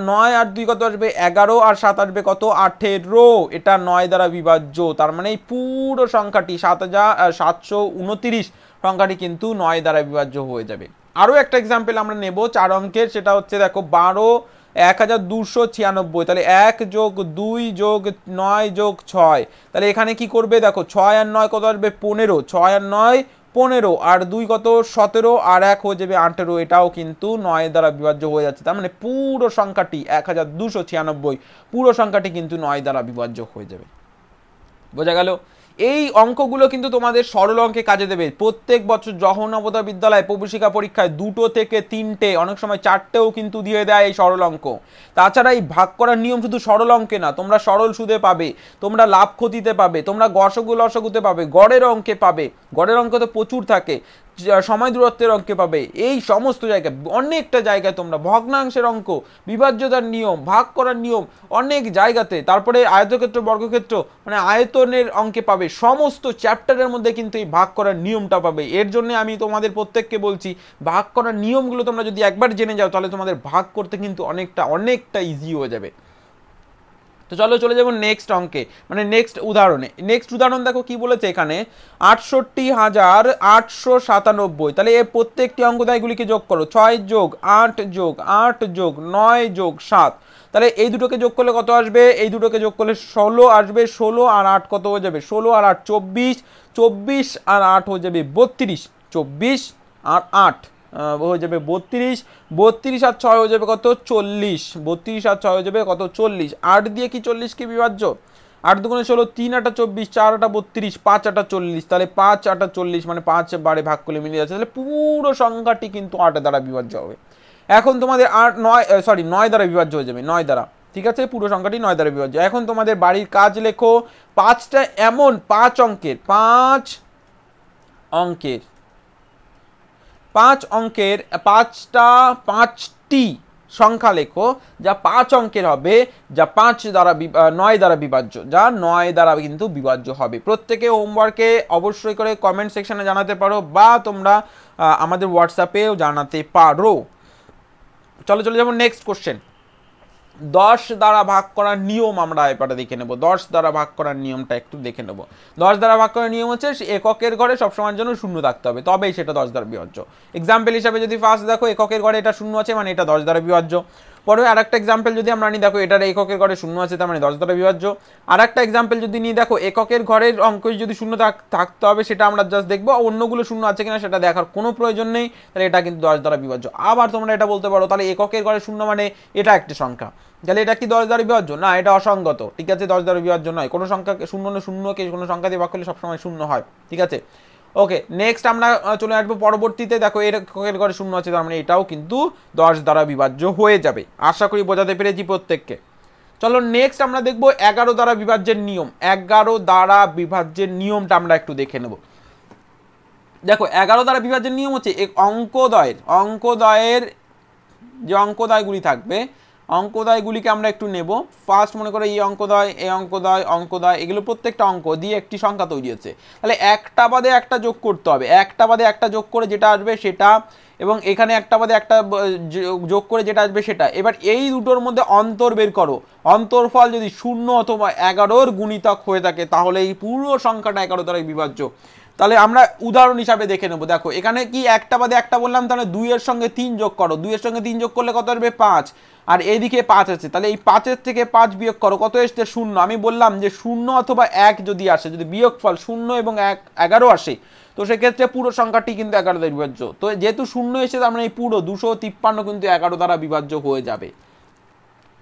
9 আর 2 কত আসবে? 11, আর 7 আসবে কত? 18। এটা 9 দ্বারা বিভাজ্য, তার মানে এই পুরো সংখ্যাটি 729 সংখ্যাটি কিন্তু 9 দ্বারা বিভাজ্য হয়ে যাবে। আরও একটা এক্সাম্পল আমরা নেব 4 অঙ্কের, সেটা হচ্ছে দেখো 12,296, তাহলে 1 যোগ 2 যোগ 9 যোগ 6, তাহলে এখানে কি করবে? দেখো 6 আর 9 কত আসবে? 15, 6 আর 9 15, আর 2 কত? 17, আর 1 হয়ে যাবে 18। এটাও কিন্তু 9 দ্বারা বিভাজ্য হয়ে যাচ্ছে, তার মানে পুরো সংখ্যাটি 1296, পুরো সংখ্যাটি কিন্তু 9 দ্বারা বিভাজ্য হয়ে যাবে। বোঝা গেল? এই অঙ্কগুলো কিন্তু তোমাদের সরল অঙ্কে কাজে দেবে। প্রত্যেক বছর যখন নবোদয় বিদ্যালয়ে প্রবেশিকা পরীক্ষায় 2 থেকে 3টে, অনেক সময় 4টেও কিন্তু দিয়ে দেয় এই সরল অঙ্ক। তাছাড়া এই ভাগ করার নিয়ম শুধু সরল অঙ্কে না, তোমরা সরল সুদে পাবে, তোমরা লাভ ক্ষতিতে পাবে, তোমরা গসগু লসগুতে পাবে, গড়ের অঙ্কে পাবে, গড়ের অঙ্ক তো প্রচুর থাকে, সময় দূরত্বের অঙ্কে পাবে। এই সমস্ত জায়গায়, অনেকটা জায়গায় তোমরা ভগ্নাংশের অঙ্ক, বিভাজ্যতার নিয়ম, ভাগ করার নিয়ম, অনেক জায়গাতে, তারপরে আয়তক্ষেত্র বর্গক্ষেত্র মানে আয়তনের অঙ্কে পাবে। সমস্ত চ্যাপ্টারের মধ্যে কিন্তু এই ভাগ করার নিয়মটা পাবে। এর জন্য আমি তোমাদের প্রত্যেককে বলছি, ভাগ করার নিয়মগুলো তোমরা যদি একবার জেনে যাও তাহলে তোমাদের ভাগ করতে কিন্তু অনেকটা ইজি হয়ে যাবে। তো চলো চলে যাবো নেক্সট অঙ্কে, মানে নেক্সট উদাহরণে। নেক্সট উদাহরণ দেখো কি বলেছে এখানে, 68,897, তাহলে এর প্রত্যেকটি অঙ্কোদয়গুলিকে যোগ করো। 6 যোগ 8 যোগ 8 যোগ 9 যোগ 7, তাহলে এই দুটোকে যোগ করলে কত আসবে? এই দুটোকে যোগ করলে 16 আসবে। 16 আর 8 কত হয়ে যাবে? 16 আর 8 24, 24 আর 8 হয়ে যাবে 32, 24 আর 8 হয়ে যাবে 32, 32 আর 6 হয়ে যাবে কত? 40, 32 আর 6 হয়ে যাবে কত? 40। 8 দিয়ে কি 40 কি বিভাজ্য? 8 দুগুণে 16, 3 আটা 24, 4 আটা 32, 5 আটা 40, তাহলে 5 আটা 40 মানে 5 বারে ভাগ করলে মিলে যাচ্ছে, তাহলে পুরো সংখ্যাটি কিন্তু 8 দ্বারা বিভাজ্য হবে। এখন তোমাদের 9 দ্বারা বিভাজ্য হয়ে যাবে, 9 দ্বারা। ঠিক আছে, পুরো সংখ্যাটি 9 দ্বারা বিভাজ্য। এখন তোমাদের বাড়ির কাজ লেখো, 5টা এমন 5 অঙ্কের 5টি সংখ্যা লেখো যা 5 অঙ্কের হবে, যা 9 দ্বারা বিভাজ্য, যা 9 দ্বারা কিন্তু বিভাজ্য হবে। প্রত্যেকে হোমওয়ার্কে অবশ্যই করে কমেন্ট সেকশনে জানাতে পারো বা তোমরা আমাদের হোয়াটসঅ্যাপেও জানাতে পারো। চলো চলে যাবো নেক্সট কোশ্চেন, 10 দ্বারা ভাগ করার নিয়ম আমরা এবারে দেখে নেব। 10 দ্বারা ভাগ করার নিয়মটা একটু দেখে নেব। 10 দ্বারা ভাগ করার নিয়ম হচ্ছে এককের ঘরে সবসময়ের জন্য শূন্য থাকতে হবে, তবেই সেটা 10 দ্বারা বিভাজ্য। এক্সাম্পল হিসাবে যদি ফার্স্ট দেখো, এককের ঘরে এটা শূন্য আছে মানে এটা 10 দ্বারা বিভাজ্য। পরে আরেকটা এক্সাম্পল যদি আমরা নিই, দেখো এটার এককের ঘরে শূন্য আছে তার মানে 10 দ্বারা বিভাজ্য। আরেকটা এক্সাম্পল যদি নিই, দেখো এককের ঘরের অঙ্ক যদি শূন্য থাকতে হবে সেটা আমরা জাস্ট দেখবো, অন্যগুলো শূন্য আছে কিনা সেটা দেখার কোনো প্রয়োজন নেই, তাহলে এটা কিন্তু 10 দ্বারা বিভাজ্য। আবার তোমরা এটা বলতে পারো, তাহলে এককের ঘরে শূন্য মানে এটা একটা সংখ্যা, তাহলে এটা কি 10 দ্বারা বিভাজ্য? না, এটা অসঙ্গত। ঠিক আছে, 10 দ্বারা বিভাজ্য নয়। কোনো সংখ্যা শূন্যকে কোনো সংখ্যা দিয়ে ভাগ করলে সবসময় শূন্য হয়। ঠিক আছে, ওকে। নেক্সট আমরা চলে আসবো পরবর্তীতে, দেখো এর এককের ঘরে শূন্য আছে তার মানে এটাও কিন্তু 10 দ্বারা বিভাজ্য হয়ে যাবে। আশা করি বোঝাতে পেরেছি প্রত্যেককে। চলো নেক্সট আমরা দেখবো 11 দ্বারা বিভাজ্যের নিয়ম। 11 দ্বারা বিভাজ্যের নিয়মটা আমরা একটু দেখে নেব। দেখো 11 দ্বারা বিভাজ্যের নিয়ম হচ্ছে অঙ্কোদয়ের যে অঙ্কোদয়গুলি থাকবে অঙ্কোদয়গুলিকে আমরা একটু নেব। ফার্স্ট মনে করো এই অঙ্কোদয়, এই অঙ্কোদয়, অঙ্কোদয়, এগুলো প্রত্যেকটা অঙ্ক দিয়ে একটি সংখ্যা তৈরি হচ্ছে। তাহলে একটা বাদে একটা যোগ করতে হবে, একটা বাদে একটা যোগ করে যেটা আসবে সেটা, এবং এখানে একটা বাদে একটা যোগ করে যেটা আসবে সেটা। এবার এই দুটোর মধ্যে অন্তর বের করো। অন্তরফল যদি 0 অথবা 11-র গুণিতক হয়ে থাকে তাহলে এই পুরো সংখ্যাটা 11 দ্বারা বিভাজ্য। তাহলে আমরা উদাহরণ হিসাবে দেখে নেব। দেখো এখানে কি একটা বাদে একটা বললাম, তাহলে 2 এর সঙ্গে 3 যোগ করো, 2 এর সঙ্গে 3 যোগ করলে কত আসবে 5, আর এইদিকে 5 আছে, তাহলে এই 5-এর থেকে 5 বিয়োগ করো, কত এসছে 0। আমি বললাম যে 0 অথবা 1 যদি আসে, যদি বিয়োগফল 0 এবং 1 11 আসে, তো সেক্ষেত্রে পুরো সংখ্যাটি কিন্তু 11 দ্বারা বিভাজ্য। তো যেহেতু 0 এসে তার মানে এই পুরো 253 কিন্তু 11 দ্বারা বিভাজ্য হয়ে যাবে।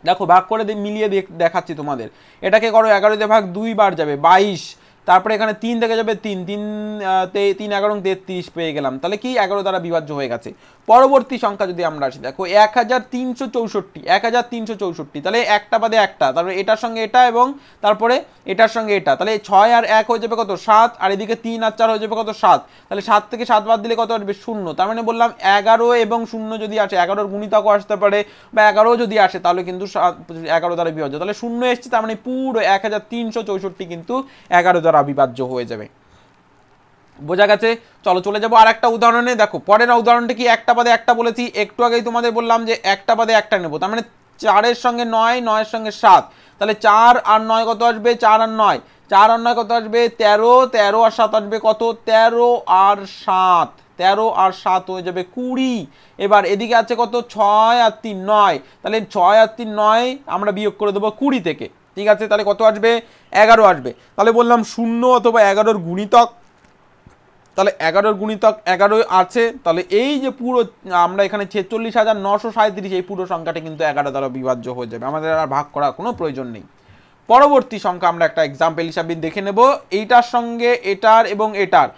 দেখো ভাগ করে মিলিয়ে দেখাচ্ছি তোমাদের। এটাকে করো 11 দিয়ে ভাগ 2 বার যাবে 22, তারপরে এখানে 3 থেকে যাবে 3, 3 11 33 পেয়ে গেলাম। তাহলে কি 11 দ্বারা বিভাজ্য হয়ে গেছে। পরবর্তী সংখ্যা যদি আমরা আসি, দেখো 1364, তাহলে একটা বাদে একটা, তারপরে এটার সঙ্গে এটা এবং তারপরে এটার সঙ্গে এটা, তাহলে 6 আর 1 হয়ে যাবে কত 7, আর এদিকে 3 আর 4 হয়ে যাবে কত 7, তাহলে 7 থেকে 7 বাদ দিলে কত আসবে 0। তার মানে বললাম 11 এবং 0 যদি আসে, 11-র গুণিতকও আসতে পারে বা 11 যদি আসে তাহলে কিন্তু 11 দ্বারা বিভাজ্য। তাহলে 0 এসছে, তার মানে পুরো 1364 কিন্তু 11 দ্বারা বিভাজ্য হয়ে যাবে। বোঝা গেছে? চলো চলে যাবো আর একটা উদাহরণে। দেখো পরের উদাহরণটা কি, একটা বাদে একটা বলেছি, একটু আগেই তোমাদের বললাম যে একটা বাদে একটা নেবো, তার মানে 4-এর সঙ্গে 9, 9-এর সঙ্গে 7, তাহলে 4 আর 9 কত আসবে, 4 আর 9, 4 আর 9 কত আসবে 13, 13 আর 7 আসবে কত 13 আর 7, 13 আর 7 হয়ে যাবে 20। এবার এদিকে আছে কত 6 আর 3 9, তাহলে 6 আর 3 9 আমরা বিয়োগ করে দেবো 20 থেকে, ঠিক আছে। তাহলে কত আসবে 11 আসবে। তাহলে বললাম 0 অথবা 11-র গুণিতক, তাহলে 11-র গুণিতক 11 আছে, তাহলে এই যে পুরো আমরা এখানে 46,937 এই পুরো সংখ্যাটা কিন্তু 11 দ্বারা বিভাজ্য হয়ে যাবে, আমাদের আর ভাগ করার কোনো প্রয়োজন নেই। পরবর্তী সংখ্যা আমরা একটা এক্সাম্পল হিসাবে দেখে নেব। এইটার সঙ্গে এটার এবং এটার,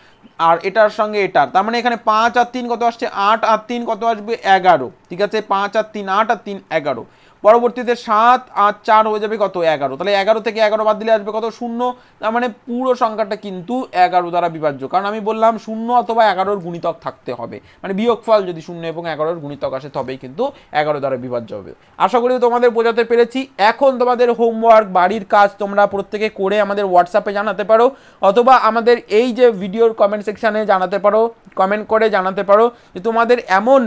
আর এটার সঙ্গে এটার, তার মানে এখানে 5 আর 3 কত আসছে 8, আর 3 কত আসবে 11, ঠিক আছে। 5 আর 3 8, আর 3 11। পরবর্তীতে 7 আর 4 হয়ে যাবে কত 11, তাহলে 11 থেকে 11 বাদ দিলে আসবে কত 0। তার মানে পুরো সংখ্যাটা কিন্তু 11 দ্বারা বিভাজ্য, কারণ আমি বললাম 0 অথবা 11-র গুণিতক থাকতে হবে, মানে বিয়োগফল যদি 0 এবং 11-র গুণিতক আসে তবেই কিন্তু 11 দ্বারা বিভাজ্য হবে। আশা করি তোমাদের বোঝাতে পেরেছি। এখন তোমাদের হোমওয়ার্ক বাড়ির কাজ তোমরা প্রত্যেকে করে আমাদের হোয়াটসঅ্যাপে জানাতে পারো, অথবা আমাদের এই যে ভিডিওর কমেন্ট সেকশানে জানাতে পারো, কমেন্ট করে জানাতে পারো যে তোমাদের এমন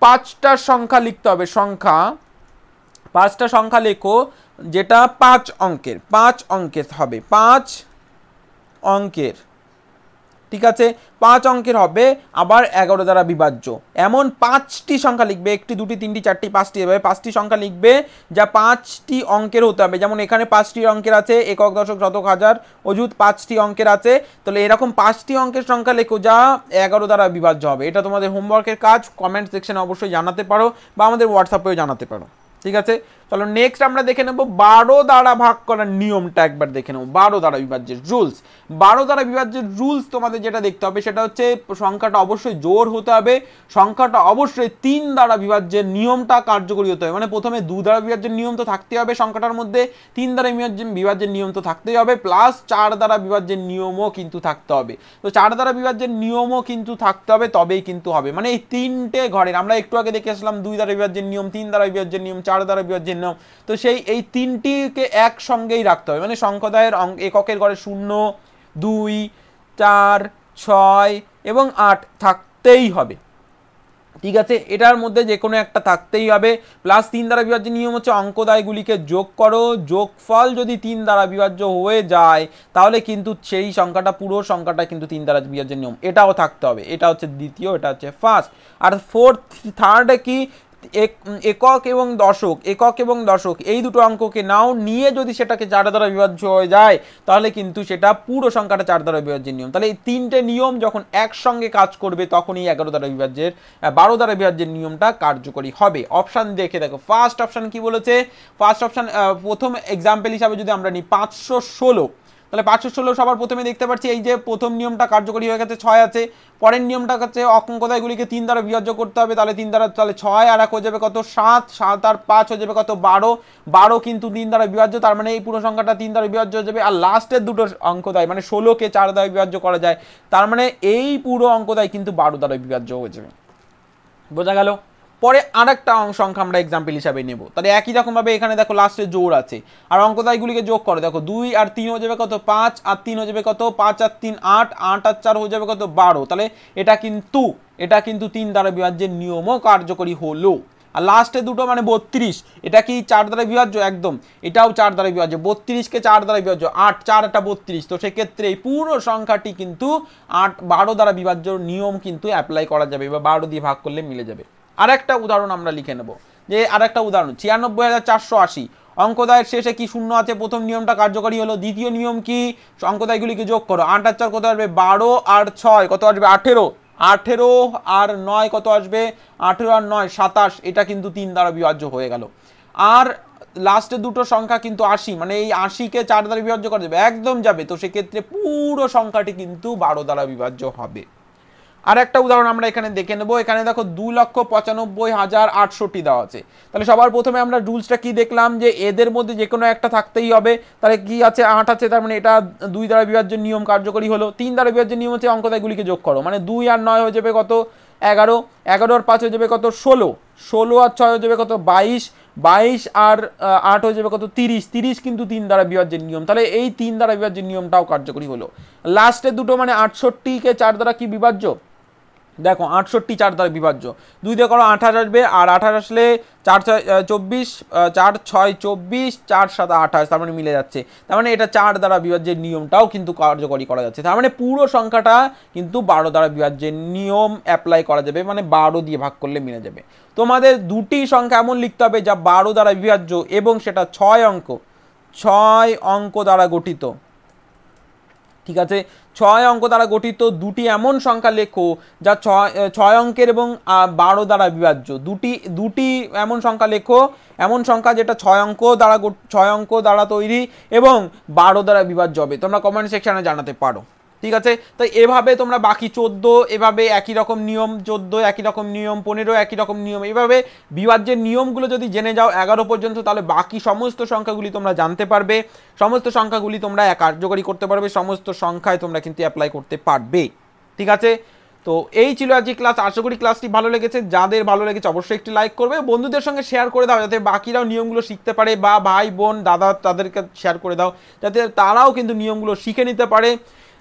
5টা সংখ্যা লিখতে হবে, 5টা সংখ্যা লেখো যেটা 5 অঙ্কের হবে, 5 অঙ্কের, ঠিক আছে। 5 অঙ্কের হবে, আবার 11 দ্বারা বিভাজ্য। এমন 5টি সংখ্যা লিখবে, 1টি 2টি 3টি 4টি 5টি, এভাবে 5টি সংখ্যা লিখবে যা 5টি অঙ্কের হতে হবে। যেমন এখানে 5টি অঙ্কের আছে, একক দশক শতক হাজার অযুত 5টি অঙ্কের আছে, তাহলে এরকম 5টি অঙ্কের সংখ্যা লেখো যা 11 দ্বারা বিভাজ্য হবে। এটা তোমাদের হোমওয়ার্কের কাজ, কমেন্ট সেকশনে অবশ্যই জানাতে পারো বা আমাদের হোয়াটসঅ্যাপেও জানাতে পারো, ঠিক আছে। চলো নেক্সট আমরা দেখে নেব 12 দ্বারা ভাগ করার নিয়মটা একবার দেখে নেব। 12 দ্বারা বিভাজ্যের রুলস, 12 দ্বারা বিভাজ্যের রুলস তোমাদের যেটা দেখতে হবে সেটা হচ্ছে সংখ্যাটা অবশ্যই জোড় হতে হবে, সংখ্যাটা অবশ্যই 3 দ্বারা বিভাজ্যের নিয়মটা কার্যকরী হতে হবে। মানে প্রথমে 2 দ্বারা বিভাজ্যের নিয়ম তো থাকতে হবে সংখ্যাটার মধ্যে, 3 দ্বারা বিভাজ্যের নিয়ম তো থাকতেই হবে, প্লাস 4 দ্বারা বিভাজ্যের নিয়মও কিন্তু থাকতে হবে। তো 4 দ্বারা বিভাজ্যের নিয়মও কিন্তু থাকতে হবে, তবেই কিন্তু হবে। মানে এই 3টে ঘরের, আমরা একটু আগে দেখে আসলাম 2 দ্বারা বিভাজ্যের নিয়ম, 3 দ্বারা বিভাজ্যের নিয়ম, 4 দ্বারা বিভাজ্যের নিয়ম। তো সেই এই 3টিকে একসঙ্গেই রাখতে হবে, মানে সংখ্যাদ্বয়ের এককের ঘরে 0 2 4 6 এবং 8 থাকতেই হবে, ঠিক আছে। এটার মধ্যে যে কোনো একটা থাকতেই হবে। প্লাস 3 দ্বারা বিভাজ্যের নিয়ম হচ্ছে অঙ্কদায়গুলিকে যোগ করো, যোগফল যদি 3 দ্বারা বিভাজ্য হয়ে যায় তাহলে কিন্তু সেই সংখ্যাটা, পুরো সংখ্যাটা কিন্তু 3 দ্বারা বিভাজ্যের নিয়ম, এটাও থাকতে হবে। এটা হচ্ছে দ্বিতীয়, এটা হচ্ছে ফার্স্ট। আর থার্ডে কি একক এবং দশক এই দুটো অঙ্ককে নাও, নিয়ে যদি সেটাকে 4 দ্বারা বিভাজ্য হয়ে যায় তাহলে কিন্তু সেটা পুরো সংখ্যাটা 4 দ্বারা বিভাজ্যের নিয়ম। তাহলে এই 3টে নিয়ম যখন একসঙ্গে কাজ করবে তখনই 11 দ্বারা বিভাজ্যের 12 দ্বারা বিভাজ্যের নিয়মটা কার্যকরী হবে। অপশান দেখে দেখো, ফার্স্ট অপশান কি বলেছে। ফার্স্ট অপশান প্রথম এক্সাম্পল হিসাবে যদি আমরা নিই 516, তাহলে 516 সবার প্রথমে দেখতে পাচ্ছি এই যে প্রথম নিয়মটা কার্যকরী হয়ে গেছে, 6 আছে। পরের নিয়মটা হচ্ছে অঙ্কদায়গুলিকে 3 দ্বারা বিভাজ্য করতে হবে, তাহলে 3 দ্বারা, তাহলে 6 আর 1 হয়ে যাবে কত 7, 7 আর 5 হয়ে যাবে কত 12, 12 কিন্তু 3 দ্বারা বিভাজ্য, তার মানে এই পুরো সংখ্যাটা 3 দ্বারা বিভাজ্য হয়ে যাবে। আর লাস্টের দুটো অঙ্কদায় মানে 16কে 4 দ্বারা বিভাজ্য করা যায়, তার মানে এই পুরো অঙ্কদায় কিন্তু 12 দ্বারা বিভাজ্য হয়ে যাবে। বোঝা গেল? পরে আরেকটা সংখ্যা আমরা এক্সাম্পল হিসাবে নেব। তাহলে একই রকমভাবে এখানে দেখো লাস্টে জোড় আছে, আর অঙ্কদায়গুলিকে যোগ করো, দেখো 2 আর 3 হয়ে যাবে কত 5, আর 3 হয়ে যাবে কত 5 আর 3 8, 8 আর 4 হয়ে যাবে কত 12। তাহলে এটা কিন্তু 3 দ্বারা বিভাজ্যের নিয়মও কার্যকরী হলো। আর লাস্টে দুটো মানে 32, এটা কি 4 দ্বারা বিভাজ্য? একদম, এটাও 4 দ্বারা বিভাজ্য। 32 কে 4 দ্বারা বিভাজ্য, 8 4 এটা 32। তো সেক্ষেত্রে এই পুরো সংখ্যাটি কিন্তু 12 দ্বারা বিভাজ্য নিয়ম কিন্তু অ্যাপ্লাই করা যাবে, বা 12 দিয়ে ভাগ করলে মিলে যাবে। আরেকটা উদাহরণ আমরা লিখে নেব, যে আরেকটা উদাহরণ 96,480। অঙ্কদায়ের শেষে কি শূন্য আছে, প্রথম নিয়মটা কার্যকরী হলো। দ্বিতীয় নিয়ম কি, অঙ্কদায়গুলিকে যোগ করো, 8 আর 4 কত আসবে 12, আর 6 কত আসবে 18, 18 আর 9 কত আসবে 18 আর 9 27। এটা কিন্তু 3 দ্বারা বিভাজ্য হয়ে গেল। আর লাস্টে দুটো সংখ্যা কিন্তু 80, মানে এই 80-কে 4 দ্বারা বিভাজ্য করা যাবে, একদম যাবে। তো সেক্ষেত্রে পুরো সংখ্যাটি কিন্তু 12 দ্বারা বিভাজ্য হবে। আর একটা উদাহরণ আমরা এখানে দেখে নেব। এখানে দেখো 2,95,068 দেওয়া আছে। তাহলে সবার প্রথমে আমরা রুলসটা কি দেখলাম, যে এদের মধ্যে যে কোনো একটা থাকতেই হবে। তাহলে কি আছে 8 আছে, তার মানে এটা 2 দ্বারা বিভাজ্য নিয়ম কার্যকরী হলো। 3 দ্বারা বিভাজ্য নিয়ম হচ্ছে অঙ্কদায়গুলিকে যোগ করো, মানে 2 আর 9 হয়ে যাবে কত 11, 11 আর 5 হয়ে যাবে কত 16, 16 আর 6 হয়ে যাবে কত 22, 22 আর 8 হয়ে যাবে কত 30, 30 কিন্তু 3 দ্বারা বিভাজ্যের নিয়ম। তাহলে এই 3 দ্বারা বিভাজ্যের নিয়মটাও কার্যকরী হলো। লাস্টে দুটো মানে 68-কে 4 দ্বারা কি বিভাজ্য, দেখো 68 4 দ্বারা বিভাজ্য, 2 দিয়ে করো 28 আসবে, আর 28 আসলে 4 6 24, 4 6 24, 4 7 28, তার মানে মিলে যাচ্ছে। তার মানে এটা 4 দ্বারা বিভাজ্যের নিয়মটাও কিন্তু কার্যকরী করা যাচ্ছে। তার মানে পুরো সংখ্যাটা কিন্তু 12 দ্বারা বিভাজ্যের নিয়ম অ্যাপ্লাই করা যাবে, মানে 12 দিয়ে ভাগ করলে মিলে যাবে। তোমাদের দুটি সংখ্যা এমন লিখতে হবে যা 12 দ্বারা বিভাজ্য, এবং সেটা 6 অঙ্ক দ্বারা গঠিত। ঠিক আছে, 6 অঙ্ক দ্বারা গঠিত দুটি এমন সংখ্যা লেখো যা 6 অঙ্কের এবং 12 দ্বারা বিভাজ্য। দুটি এমন সংখ্যা লেখো, এমন সংখ্যা যেটা 6 অঙ্ক দ্বারা তৈরি এবং 12 দ্বারা বিভাজ্য হবে। তোমরা কমেন্ট সেকশনে জানাতে পারো। ঠিক আছে, তাই এভাবে তোমরা বাকি 14 এভাবে একই রকম নিয়ম, 14 একই রকম নিয়ম, 15 একই রকম নিয়ম, এইভাবে বিভাজ্যের নিয়মগুলো যদি জেনে যাও 11 পর্যন্ত, তাহলে বাকি সমস্ত সংখ্যাগুলি তোমরা জানতে পারবে, সমস্ত সংখ্যাগুলি তোমরা কার্যকরী করতে পারবে, সমস্ত সংখ্যায় তোমরা কিন্তু অ্যাপ্লাই করতে পারবে। ঠিক আছে, তো এই ছিল আজকে ক্লাস। আশা করি ক্লাসটি ভালো লেগেছে। যাদের ভালো লেগেছে অবশ্যই একটি লাইক করবে, বন্ধুদের সঙ্গে শেয়ার করে দাও যাতে বাকিরাও নিয়মগুলো শিখতে পারে, বা ভাই বোন দাদা তাদেরকে শেয়ার করে দাও যাতে তারাও কিন্তু নিয়মগুলো শিখে নিতে পারে,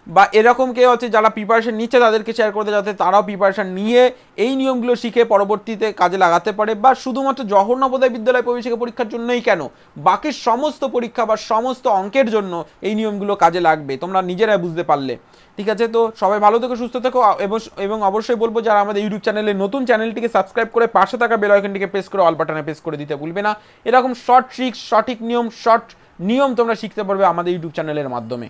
বা এরকম কেউ আছে যারা প্রিপারেশন নিচ্ছে তাদেরকে শেয়ার করে দেয় যাতে তারাও প্রিপারেশন নিয়ে এই নিয়মগুলো শিখে পরবর্তীতে কাজে লাগাতে পারে। বা শুধুমাত্র জওহর নবোদয় বিদ্যালয় প্রবেশিকা পরীক্ষার জন্যই কেন, বাকি সমস্ত পরীক্ষা বা সমস্ত অঙ্কের জন্য এই নিয়মগুলো কাজে লাগবে, তোমরা নিজেরাই বুঝতে পারলে। ঠিক আছে, তো সবাই ভালো থেকো, সুস্থ থেকো, এবং অবশ্যই বলবো যারা আমাদের ইউটিউব চ্যানেলে নতুন, চ্যানেলটিকে সাবস্ক্রাইব করে পাশে থাকা বেল আইকনটিকে প্রেস করে অল বাটনে প্রেস করে দিতে ভুলবে না। এরকম শর্ট ট্রিক্স, সঠিক নিয়ম, শর্ট নিয়ম তোমরা শিখতে পারবে আমাদের ইউটিউব চ্যানেলের মাধ্যমে।